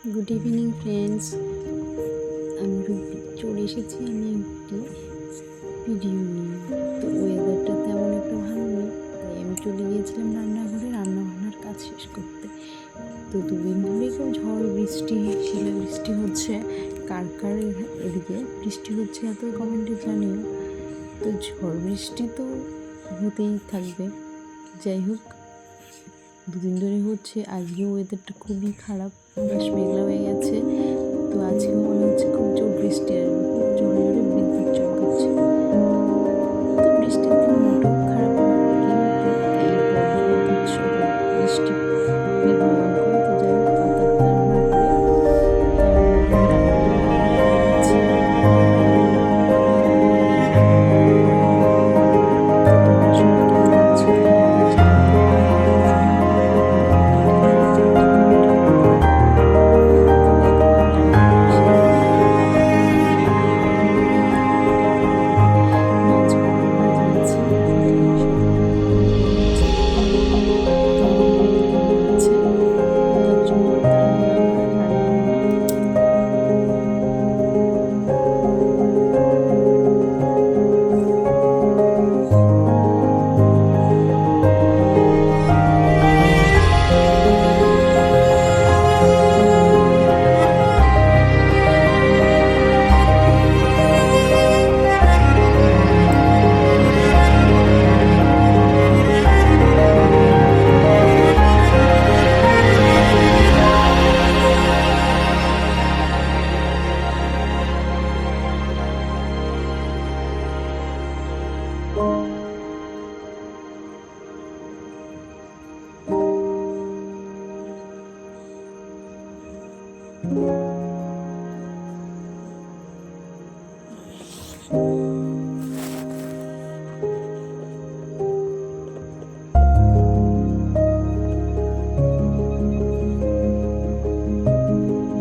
Good evening friends, আমি rupee চলে এসেছি আমি একটি ভিডিও নিয়ে। তো ওয়েদারটা তেমন একটা ভালো নেই, তাই আমি চলে গিয়েছিলাম রান্নাঘরে রান্নাবান্নার কাজ শেষ করতে। তো দুদিন ধরে খুব ঝড় বৃষ্টি শিলাবৃষ্টি হচ্ছে। কার কার এদিকে বৃষ্টি হচ্ছে এত কমেন্টে জানিও। তো ঝড় বৃষ্টি তো হতেই থাকবে। যাই হোক, দুদিন ধরে হচ্ছে। আজকে ওয়েদারটা খুবই খারাপ, বেশ মেঘলা হয়ে গেছে। তো আজকে মনে হচ্ছে খুব জোর বৃষ্টি আসবে, খুব জোরে জোরে বিদ্যুৎ চমকাচ্ছে। তো বৃষ্টির দিন মোটেও খারাপ না, কিন্তু এই বজ্রবিদ্যুৎ সহ বৃষ্টি খুবই ভয়ঙ্কর। তো যাই হোক, পাতার তার বার করে তাই আমি রান্নাটা করে নিচ্ছি। তোমরা সবাই কেমন আছো? আমাকে জানাবে।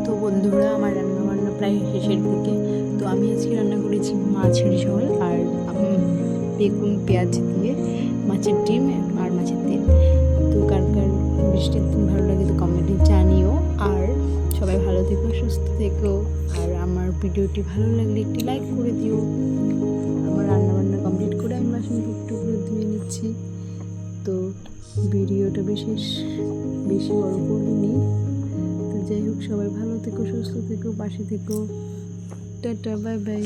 তো বন্ধুরা, আমার রান্নাবান্না প্রায় শেষের দিকে। তো আমি আজকে রান্না করেছি মাছের ঝোল আর বেগুন পেঁয়াজ দিয়ে মাছের ডিম আর মাছের তেল। তো কার কার বৃষ্টির দিন ভালো লাগে তো কমেন্টে জানিও। আর সবাই ভালো থেকো, সুস্থ থেকো। আর আমার ভিডিওটি ভালো লাগলে একটি লাইক করে দিও। আমার রান্নাবান্না কমপ্লিট করে আমি বাসন টুকটুকরে ধুয়ে নিচ্ছি। তো ভিডিওটা বেশি বড় করিনি। তো যাই হোক, সবাই ভালো থেকো, সুস্থ থেকো, পাশে থেকো। Tata, bye bye.